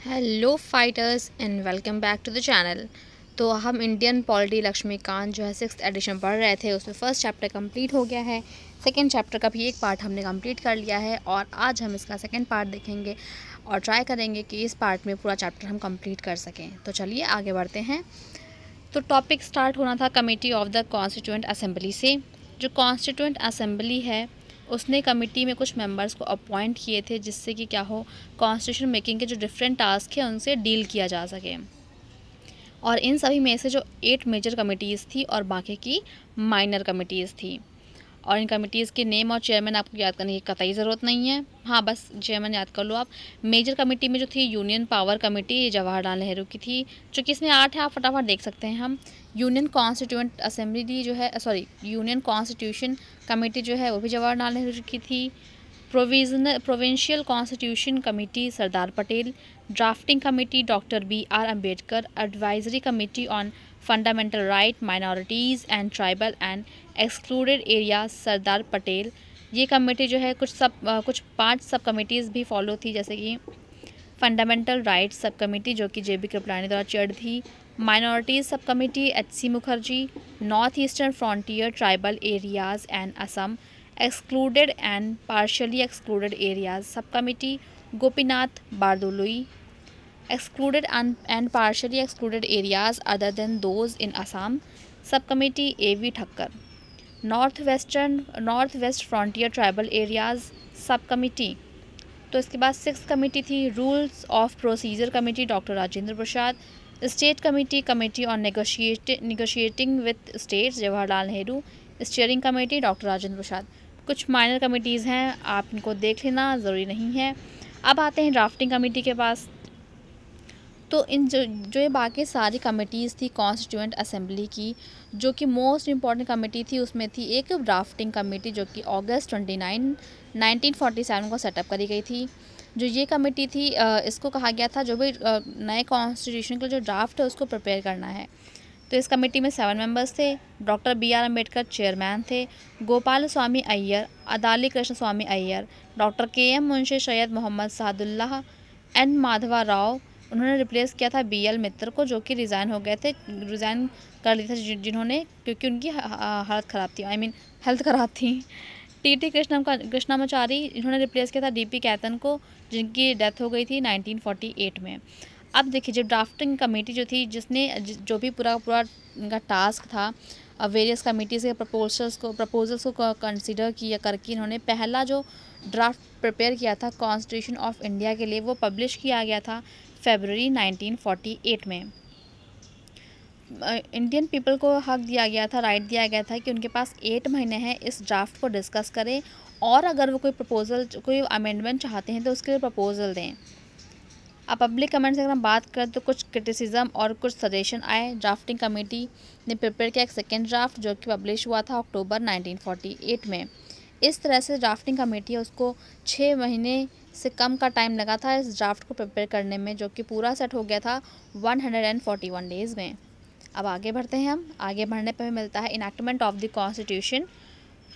Hello fighters and welcome back to the channel. तो हम Indian polity Laxmikant जो है 6th एडिशन पढ़ रहे थे, उसमें फर्स्ट चैप्टर कंप्लीट हो गया है। सेकंड चैप्टर का भी एक पार्ट हमने कंप्लीट कर लिया है और आज हम इसका सेकंड पार्ट देखेंगे और ट्राई करेंगे कि इस पार्ट में पूरा चैप्टर हम कंप्लीट कर सकें। तो चलिए आगे बढ़ते हैं। तो टॉपिक स्टार्ट होना था committee of the constituent assembly से। जो कॉन्स्टिट्यूएंट असेंबली है उसने कमेटी में कुछ मेंबर्स को अपॉइंट किए थे जिससे कि क्या हो, कॉन्स्टिट्यूशन मेकिंग के जो डिफरेंट टास्क हैं उनसे डील किया जा सके। और इन सभी में से जो 8 मेजर कमेटीज़ थी और बाकी की माइनर कमेटीज़ थी। और इन कमेटीज़ के नेम और चेयरमैन आपको याद करने की कतई ज़रूरत नहीं है, हाँ बस चेयरमैन याद कर लो आप। मेजर कमेटी में जो थी यूनियन पावर कमेटी, ये जवाहरलाल नेहरू की थी, जो कि इसमें 8 है, आप फटाफट देख सकते हैं हम। यूनियन कॉन्स्टिट्यूएंट असेंबली जो है, यूनियन कॉन्स्टिट्यूशन कमेटी जो है वो भी जवाहरलाल नेहरू की थी। Provincial constitution committee Sardar Patel. Drafting committee doctor BR Ambedkar. Advisory committee on fundamental right, minorities and tribal and excluded area Sardar Patel. ये कमेटी जो है कुछ 5 सब कमेटीज़ भी फॉलो थी, जैसे कि फंडामेंटल राइट्स सब कमेटी जो कि JB कृपलानी द्वारा चेयर्ड थी। Minorities sub committee HC Mukherjee. North eastern frontier tribal areas and Assam excluded and partially excluded areas sub committee Gopinath Bordoloi. Excluded and partially excluded areas other than those in Assam sub committee AV Thakkar. North west frontier tribal areas sub committee. तो इसके बाद 6th committee थी rules of procedure committee doctor Rajendra Prasad. State committee on negotiating with states Jawaharlal Nehru. Steering committee doctor Rajendra Prasad. कुछ minor committees हैं, आप इनको देख लेना, ज़रूरी नहीं है। अब आते हैं ड्राफ्टिंग कमेटी के पास। तो इन जो ये बाकी सारी कमेटीज़ थी कॉन्स्टिट्यूएंट असेंबली की, जो कि मोस्ट इम्पॉर्टेंट कमेटी थी, उसमें थी एक ड्राफ्टिंग कमेटी जो कि अगस्त 29, 1947 को सेटअप करी गई थी। जो ये कमेटी थी, इसको कहा गया था जो भी नए कॉन्स्टिट्यूशन का जो ड्राफ्ट है उसको प्रिपेयर करना है। तो इस कमेटी में 7 मेंबर्स थे। डॉक्टर BR अम्बेडकर चेयरमैन थे। गोपाल स्वामी अय्यर, अदाली Krishna Swami Ayyar, doctor KM Munshi, Syed Mohammad Saadullah, N Madhava Rao. उन्होंने रिप्लेस किया था BL मित्र को, जो कि रिज़ाइन कर लिए थे जिन्होंने, क्योंकि उनकी हालत ख़राब थी, हेल्थ ख़राब थी। TT कृष्णामाचारी, इन्होंने रिप्लेस किया था DP कैतन को, जिनकी डेथ हो गई थी 1948 में। अब देखिए, जो ड्राफ्टिंग कमेटी जो थी, जिसने जो भी पूरा इनका टास्क था, वेरियस कमेटीज़ के प्रपोजल्स को कंसिडर किया करके इन्होंने पहला जो ड्राफ्ट प्रिपेयर किया था कॉन्स्टिट्यूशन ऑफ इंडिया के लिए, वो पब्लिश किया गया था फरवरी 1948 में। इंडियन पीपल को हक दिया गया था, राइट दिया गया था कि उनके पास 8 महीने हैं इस ड्राफ्ट को डिस्कस करें, और अगर वो कोई अमेंडमेंट चाहते हैं तो उसके लिए प्रपोजल दें। अब पब्लिक कमेंट से अगर हम बात करें तो कुछ क्रिटिसिज्म और कुछ सजेशन आए। ड्राफ्टिंग कमेटी ने प्रिपेयर किया एक सेकेंड ड्राफ्ट जो कि पब्लिश हुआ था अक्टूबर 1948 में। इस तरह से ड्राफ्टिंग कमेटी है, उसको 6 महीने से कम का टाइम लगा था इस ड्राफ्ट को प्रिपेयर करने में, जो कि पूरा सेट हो गया था 141 डेज़ में। अब आगे बढ़ते हैं हम। आगे बढ़ने पर मिलता है इनैक्टमेंट ऑफ द कॉन्स्टिट्यूशन।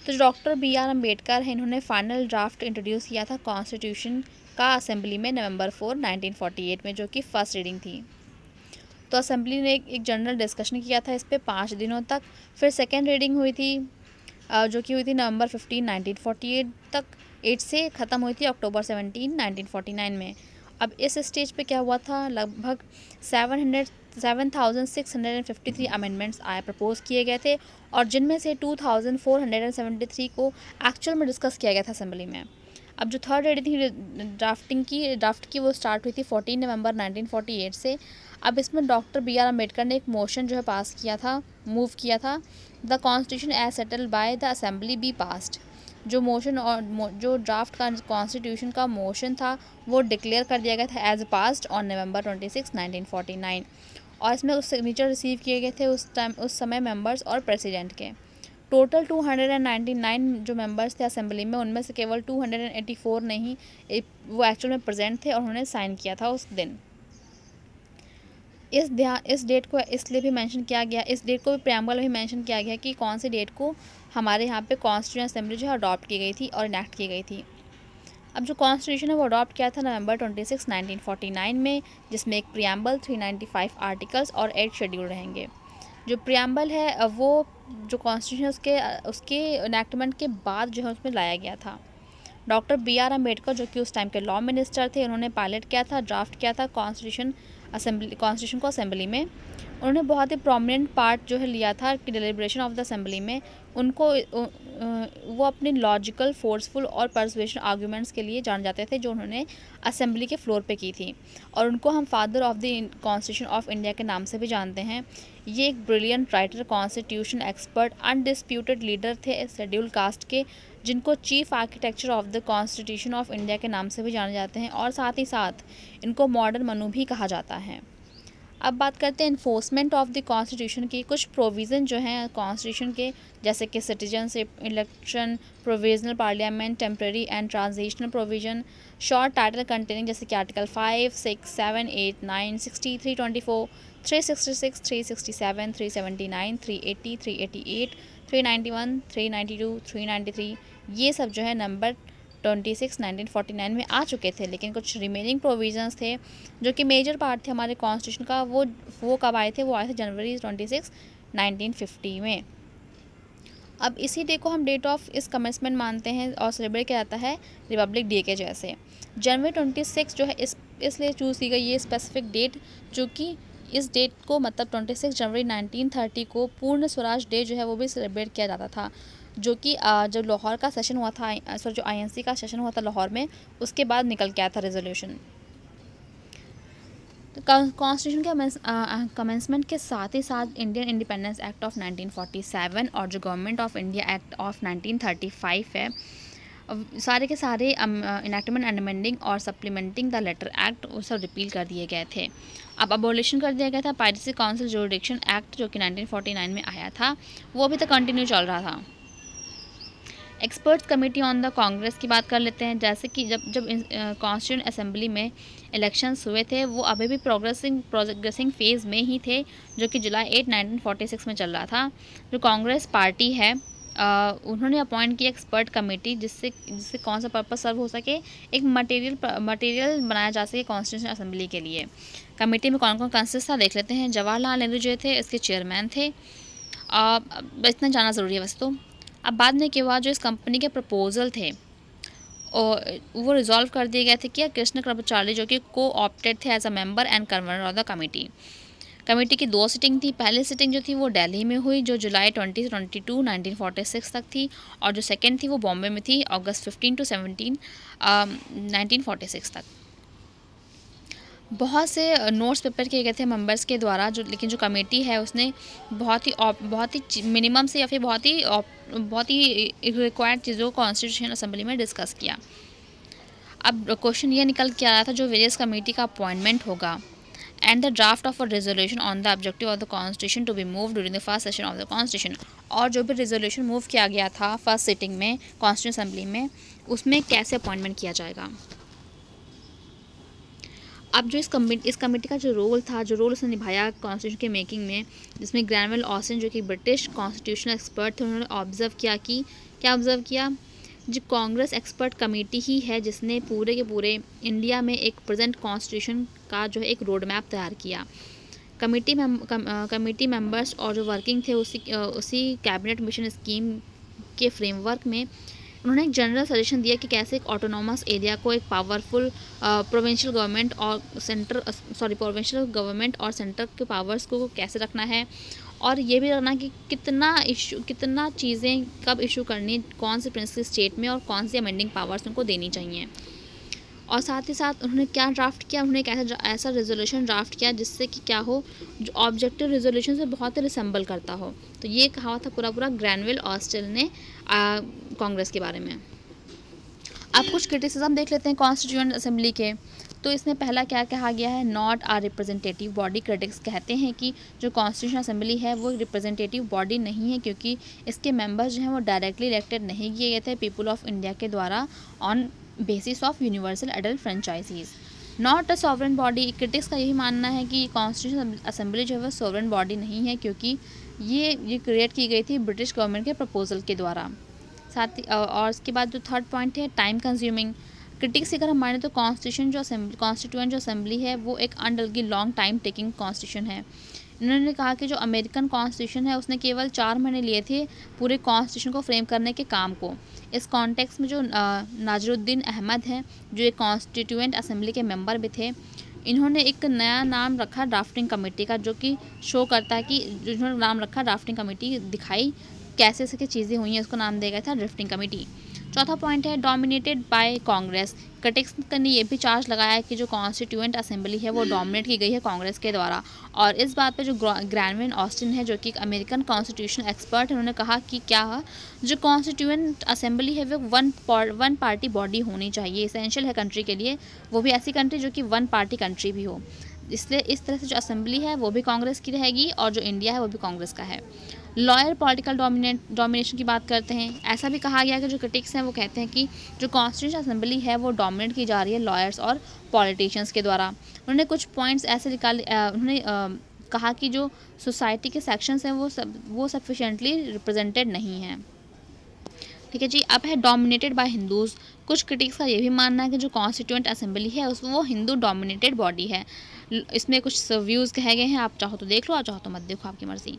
तो डॉक्टर BR अम्बेडकर है, इन्होंने फाइनल ड्राफ्ट इंट्रोड्यूस किया था कॉन्स्टिट्यूशन का असेंबली में नवंबर 4, 1948 में, जो कि फर्स्ट रीडिंग थी। तो असेंबली ने एक जनरल डिस्कशन किया था इस पर 5 दिनों तक। फिर सेकेंड रीडिंग हुई थी, जो कि हुई थी नवंबर 15, 1948 तक। 8 से ख़त्म हुई थी अक्टूबर 17, 1949 में। अब इस स्टेज पे क्या हुआ था, लगभग 7,653 अमेंडमेंट्स प्रपोज किए गए थे, और जिनमें से 2,473 को एक्चुअल में डिस्कस किया गया था असेंबली में। अब जो थर्ड रीडिंग थी ड्राफ्ट की वो स्टार्ट हुई थी 14 नवंबर 1948 से। अब इसमें डॉक्टर BR अम्बेडकर ने एक मोशन जो है मूव किया था, the constitution as settled by the assembly be passed. जो मोशन और जो ड्राफ्ट का कॉन्स्टिट्यूशन का मोशन था वो डिक्लेयर कर दिया गया था एज पास्ड ऑन नवंबर 26, 1949। और इसमें उस सिग्नेचर रिसीव किए गए थे उस समय मेंबर्स और प्रेसिडेंट के। टोटल 299 जो मेंबर्स थे असेंबली में, उनमें से केवल 284 नहीं वो एक्चुअल में प्रेजेंट थे और उन्होंने साइन किया था उस दिन। इस डेट को इसलिए भी मेंशन किया गया, इस डेट को भी प्रेम्बल में मेंशन किया गया कि कौन सी डेट को हमारे यहाँ पे कॉन्स्टिट्यूशन असेंबली जो है अडॉप्ट की गई थी और इनैक्ट की गई थी। अब जो कॉन्स्टिट्यूशन है वो अडॉप्ट किया था नवंबर 26, 1949 में, जिसमें एक प्रियम्बल, 395 आर्टिकल्स और 8 शेड्यूल रहेंगे। जो प्रियम्बल है वो जो कॉन्स्टिट्यूशन उसके इनैक्टमेंट के बाद जो है उसमें लाया गया था। डॉक्टर BR अम्बेडकर जो कि उस टाइम के लॉ मिनिस्टर थे, उन्होंने पायलट किया था, ड्राफ्ट किया था कॉन्स्टिट्यूशन को असेंबली में। उन्होंने बहुत ही प्रोमिनेंट पार्ट जो है लिया था कि डिलिब्रेशन ऑफ द असेंबली में। उनको वो अपने लॉजिकल, फोर्सफुल और परसुएशन आर्गूमेंट्स के लिए जाने जाते थे, जो उन्होंने असेंबली के फ्लोर पे की थी। और उनको हम father of the constitution of India के नाम से भी जानते हैं। ये एक brilliant writer, constitution expert, undisputed leader थे शेड्यूल कास्ट के, जिनको chief architecture of the constitution of India के नाम से भी जाने जाते हैं, और साथ ही साथ इनको मॉडर्न मनु भी कहा जाता है। अब बात करते हैं इन्फोर्समेंट ऑफ द कॉन्स्टिट्यूशन की। कुछ प्रोविज़न जो हैं कॉन्स्टिट्यूशन के, जैसे कि citizenship, election, provisional parliament, temporary and transitional provision, short title containing, जैसे कि आर्टिकल 5, 6, 7, 8, 9, 60, 324, 366, 367, 379, 380, 388, 391, 392, 393, ये सब जो है नंबर 26 1949 में आ चुके थे। लेकिन कुछ रिमेनिंग प्रोविजंस थे जो कि मेजर पार्ट थे हमारे कॉन्स्टिट्यूशन का, वो कब आए थे? वो आए थे जनवरी 26 1950 में। अब इसी डे को हम डेट ऑफ इस कमेंसमेंट मानते हैं और सेलिब्रेट किया जाता है रिपब्लिक डे के जैसे। जनवरी 26 जो है इसलिए चूज़ की गई ये स्पेसिफिक डेट, जो कि इस डेट को मतलब 26 जनवरी 1930 को पूर्ण स्वराज डे जो है वो भी सेलिब्रेट किया जाता था, जो कि जब लाहौर का सेशन हुआ था, जो INC का सेशन हुआ था लाहौर में, उसके बाद निकल के आया था रेजोल्यूशन। कॉन्स्टिट्यूशन के कमेंसमेंट के साथ ही साथ इंडियन इंडिपेंडेंस एक्ट ऑफ 1947 और जो government of India act of 1935 है, सारे के सारे इनैक्टमेंट, अमेंडिंग और सप्लीमेंटिंग द लेटर एक्ट वो सब रिपील कर दिए गए थे। अब अबोलिशन कर दिया गया था पायरेसी काउंसिल जुरिडिक्शन एक्ट, जो कि 1949 में आया था, वो अभी तक कंटिन्यू चल रहा था। Experts committee on the Congress की बात कर लेते हैं। जैसे कि जब कॉन्स्टिट्यूशन असेंबली में इलेक्शंस हुए थे, वो अभी भी प्रोग्रेसिंग फेज़ में ही थे, जो कि जुलाई 8 1946 में चल रहा था। जो कांग्रेस पार्टी है उन्होंने अपॉइंट किया एक्सपर्ट कमेटी, जिससे कौन सा पर्पस सर्व हो सके, एक मटेरियल बनाया जा सके कॉन्स्टिट्यूशन असेंबली के लिए। कमेटी में कौन कौन कंसिस्ट था देख लेते हैं। जवाहरलाल नेहरू जो थे इसके चेयरमैन थे। इतना जाना ज़रूरी है वैसे तो। अब बाद में क्या हुआ, जो इस कंपनी के प्रपोजल थे और वो रिजॉल्व कर दिए गए थे कि कृष्ण कृपाचार्य जो कि को ऑप्टेड थे as a member and convener of the committee. Committee की 2 सिटिंग थी। पहली सिटिंग जो थी वो दिल्ली में हुई, जो जुलाई 20 से 22 1946 तक थी, और जो सेकेंड थी वो बॉम्बे में थी, अगस्त 15 to 17 1946 तक। बहुत से नोट्स प्रिपेयर किए गए थे मेंबर्स के द्वारा, लेकिन जो कमेटी है उसने बहुत ही मिनिमम से या फिर बहुत ही रिक्वायर्ड चीज़ों को कॉन्स्टिट्यूशन असेंबली में डिस्कस किया। अब क्वेश्चन ये निकल के आ रहा था, जो वेरियस कमेटी का अपॉइंटमेंट होगा and the draft of a resolution on the objective of the constitution to be move during the first session of the constitution, और जो भी रेजोल्यूशन मूव किया गया था फर्स्ट सिटिंग में कॉन्स्टिट्यूशन असेंबली में, उसमें कैसे अपॉइंटमेंट किया जाएगा। अब जो इस कमेटी का जो रोल उसने निभाया कॉन्स्टिट्यूशन के मेकिंग में, जिसमें ग्रैनवेल ऑस्टिन जो कि ब्रिटिश कॉन्स्टिट्यूशनल एक्सपर्ट थे, उन्होंने क्या ऑब्ज़र्व किया, जो कांग्रेस एक्सपर्ट कमेटी ही है जिसने पूरे के पूरे इंडिया में एक प्रेजेंट कॉन्स्टिट्यूशन का जो है एक रोड मैप तैयार किया। कमेटी मेंबर्स और जो वर्किंग थे उसी कैबिनेट मिशन स्कीम के फ्रेमवर्क में उन्होंने एक जनरल सजेशन दिया कि कैसे एक ऑटोनॉमस एरिया को एक पावरफुल प्रोविंशियल गवर्नमेंट और सेंटर के पावर्स को कैसे रखना है, और ये भी रखना कि कितना चीज़ें कब इशू करनी, कौन से प्रिंसिपल स्टेट में और कौन सी अमेंडिंग पावर्स उनको देनी चाहिए। और साथ ही साथ उन्होंने क्या ड्राफ्ट किया, उन्होंने एक ऐसा रेजोल्यूशन ड्राफ्ट किया जिससे कि क्या हो, जो ऑब्जेक्टिव रेजोल्यूशन से बहुत ही रिसेंबल करता हो। तो ये कहा था पूरा ग्रैनवेल ऑस्टिन ने कांग्रेस के बारे में। अब कुछ क्रिटिसिज्म देख लेते हैं कॉन्स्टिट्यूएंट असेंबली के। तो इसमें पहला क्या कहा गया है, not a representative body. Critics कहते हैं कि जो कॉन्स्टिट्यूशन असेंबली है वो रिप्रेजेंटेटिव बॉडी नहीं है, क्योंकि इसके मेंबर्स जो हैं वो डायरेक्टली इलेक्टेड नहीं किए गए थे पीपल ऑफ इंडिया के द्वारा on basis of universal adult franchises. Not a sovereign body. Critics का यही मानना है कि कॉन्स्टिट्यूशन असेंबली जो है वो सॉवरेन बॉडी नहीं है, क्योंकि ये क्रिएट की गई थी ब्रिटिश गवर्नमेंट के प्रपोजल के द्वारा। साथ ही और इसके बाद जो थर्ड पॉइंट है, टाइम कंज्यूमिंग। क्रिटिक्स अगर हम माने तो कॉन्स्टिट्यूएंट जो असेंबली है वो एक अनडलगी लॉन्ग टाइम टेकिंग कॉन्स्टिट्यूशन है। इन्होंने कहा कि जो अमेरिकन कॉन्स्टिट्यूशन है उसने केवल 4 महीने लिए थे पूरे कॉन्स्टिट्यूशन को फ्रेम करने के काम को। इस कॉन्टेक्स्ट में जो नाजरुद्दीन अहमद हैं जो एक कॉन्स्टिट्यूएंट असेंबली के मेंबर भी थे, इन्होंने एक नया नाम रखा ड्राफ्टिंग कमेटी का, जो कि शो करता है कि जिन्होंने नाम रखा ड्राफ्टिंग कमेटी दिखाई कैसे ऐसे चीज़ें हुई हैं, उसको नाम दिया गया था ड्राफ्टिंग कमेटी। चौथा पॉइंट है डोमिनेटेड बाय कांग्रेस। क्रिटिक्स ने ये भी चार्ज लगाया है कि जो कॉन्स्टिट्यूएंट असेंबली है वो डोमिनेट की गई है कांग्रेस के द्वारा। और इस बात पे जो ग्रैनविन ऑस्टिन है जो कि एक अमेरिकन कॉन्स्टिट्यूशन एक्सपर्ट है, उन्होंने कहा कि क्या जो कॉन्स्टिट्यूएंट असेंबली है वो वन पार्टी बॉडी होनी चाहिए, इसेंशियल है कंट्री के लिए, वो भी ऐसी कंट्री जो कि वन पार्टी कंट्री भी हो। इसलिए इस तरह से जो असेंबली है वो भी कांग्रेस की रहेगी और जो इंडिया है वो भी कांग्रेस का है। लॉयर पॉलिटिकल डोमिनेशन की बात करते हैं। ऐसा भी कहा गया कि जो क्रिटिक्स हैं वो कहते हैं कि जो कॉन्स्टिट्यूशन असेंबली है वो डोमिनेट की जा रही है लॉयर्स और पॉलिटिशियंस के द्वारा। उन्होंने कुछ पॉइंट्स ऐसे उन्होंने कहा कि जो सोसाइटी के सेक्शंस हैं वो सफिशेंटली रिप्रेजेंटेड नहीं हैं। ठीक है जी। अब है डोमिनेटेड बाय हिंदूज़। कुछ क्रिटिक्स का ये भी मानना है कि जो कॉन्स्टिट्यूएंट असेंबली है वो हिंदू डोमिनेटेड बॉडी है। इसमें कुछ व्यूज़ कहे गए हैं, आप चाहो तो देख लो, आप चाहो तो मत देखो, आपकी मर्ज़ी।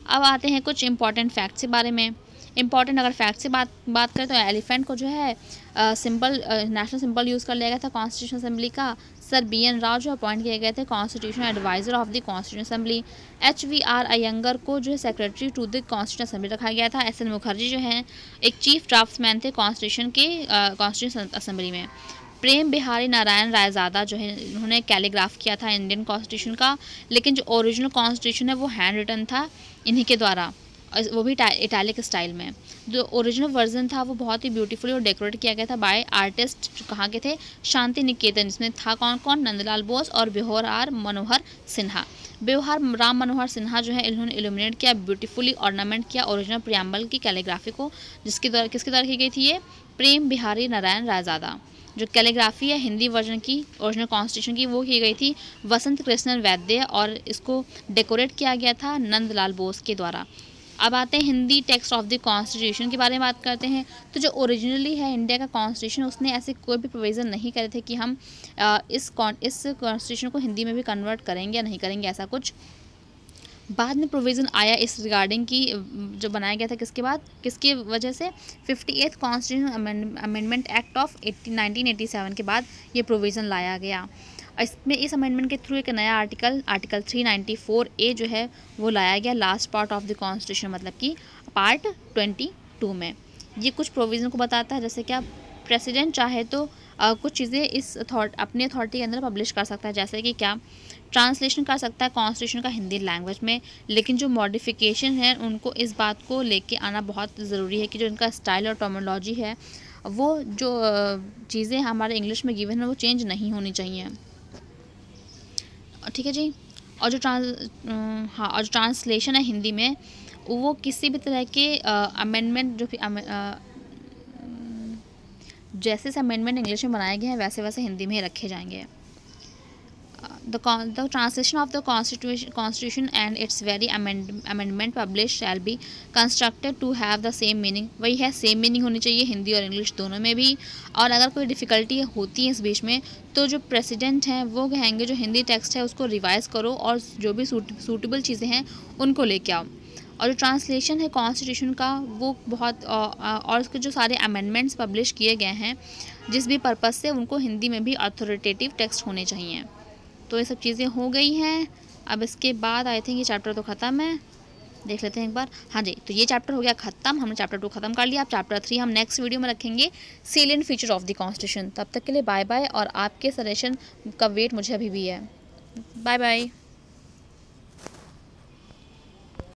अब आते हैं कुछ इंपॉर्टेंट फैक्ट्स के बारे में। इंपॉर्टेंट अगर फैक्ट्स से बात करें तो एलिफेंट को जो है सिंबल नेशनल सिंबल यूज़ कर लिया गया था कॉन्स्टिट्यूशन असेंबली का। सर BN राव जो अपॉइंट किए गए थे constitution adviser of the constitution assembly. HVR Iyengar को जो है secretary to the constitution assembly रखा गया था। SN मुखर्जी जो हैं एक चीफ ड्राफ्ट्समैन थे कॉन्स्टिट्यूशन असेंबली में। प्रेम बिहारी नारायण रायज़ादा जो है उन्होंने कैलीग्राफ किया था इंडियन कॉन्स्टिट्यूशन का, लेकिन जो ओरिजिनल कॉन्स्टिट्यूशन है वो हैंड रिटन था इन्हीं के द्वारा, वो भी इटैलिक स्टाइल में। जो ओरिजिनल वर्जन था वो बहुत ही ब्यूटीफुली और डेकोरेट किया गया था बाय आर्टिस्ट जो कहाँ के थे, शांति निकेतन, जिसमें था कौन नंदलाल बोस और बेहोर मनोहर सिन्हा। बेहोर राम मनोहर सिन्हा जो है इन्होंने इल्यूमिनेट किया, ब्यूटीफुली ऑर्नामेंट किया ओरिजिनल प्रियम्बल की कैलीग्राफी को, किसके द्वारा की गई थी ये, प्रेम बिहारी नारायण रायज़ादा। जो कैलीग्राफी है हिंदी वर्जन की ओरिजिनल कॉन्स्टिट्यूशन की वो की गई थी वसंत कृष्णन वैद्य और इसको डेकोरेट किया गया था नंदलाल बोस के द्वारा। अब आते हैं Hindi text of the constitution के बारे में बात करते हैं। तो जो ओरिजिनली है इंडिया का कॉन्स्टिट्यूशन उसने ऐसे कोई भी प्रोविज़न नहीं करे थे कि हम इस कॉन्स्टिट्यूशन को हिंदी में भी कन्वर्ट करेंगे या नहीं करेंगे, ऐसा कुछ। बाद में प्रोविज़न आया इस रिगार्डिंग की जो बनाया गया था किसकी वजह से 58th constitution amendment act of 1987 के बाद ये प्रोविज़न लाया गया। इसमें इस अमेंडमेंट के थ्रू एक नया आर्टिकल 394A जो है वो लाया गया last part of the constitution, मतलब कि पार्ट 22 में। ये कुछ प्रोविज़न को बताता है, जैसे क्या प्रेसिडेंट चाहे तो कुछ चीज़ें अपनी अथॉरिटी के अंदर पब्लिश कर सकता है, जैसे कि क्या ट्रांसलेशन कर सकता है कॉन्स्टिट्यूशन का हिंदी लैंग्वेज में, लेकिन जो मॉडिफिकेशन है उनको इस बात को लेके आना बहुत ज़रूरी है कि जो इनका स्टाइल और टर्मिनोलॉजी है वो जो चीज़ें हमारे इंग्लिश में गिवन है वो चेंज नहीं होनी चाहिए। ठीक है जी। और जो ट्रांसलेशन है हिंदी में वो किसी भी तरह के अमेंडमेंट जो जैसे अमेंडमेंट इंग्लिश में बनाए गए हैं वैसे वैसे हिंदी में ही रखे जाएंगे। The translation of the constitution and its very amendment published shall be constructed to have the same meaning। वही है, सेम मीनिंग होनी चाहिए हिंदी और इंग्लिश दोनों में भी। और अगर कोई डिफ़िकल्टी होती है इस बीच में तो जो प्रेसिडेंट हैं वो कहेंगे जो हिंदी टेक्स्ट है उसको रिवाइज़ करो और जो भी सूटेबल चीज़ें हैं उनको लेके आओ। और जो ट्रांसलेशन है कॉन्स्टिट्यूशन का वो बहुत और उसके जो सारे अमेंडमेंट्स पब्लिश किए गए हैं जिस भी पर्पज़ से उनको हिंदी में भी अथॉरिटेटिव टेक्स्ट होने चाहिए। तो ये सब चीज़ें हो गई हैं। अब इसके बाद आई थिंक ये चैप्टर तो ख़त्म है, देख लेते हैं एक बार। हाँ जी, तो ये चैप्टर हो गया ख़त्म, हमने चैप्टर 2 ख़त्म कर लिया। अब चैप्टर 3 हम नेक्स्ट वीडियो में रखेंगे, salient feature of the constitution. तब तक के लिए बाय बाय, और आपके सजेशन का वेट मुझे अभी भी है। Bye bye.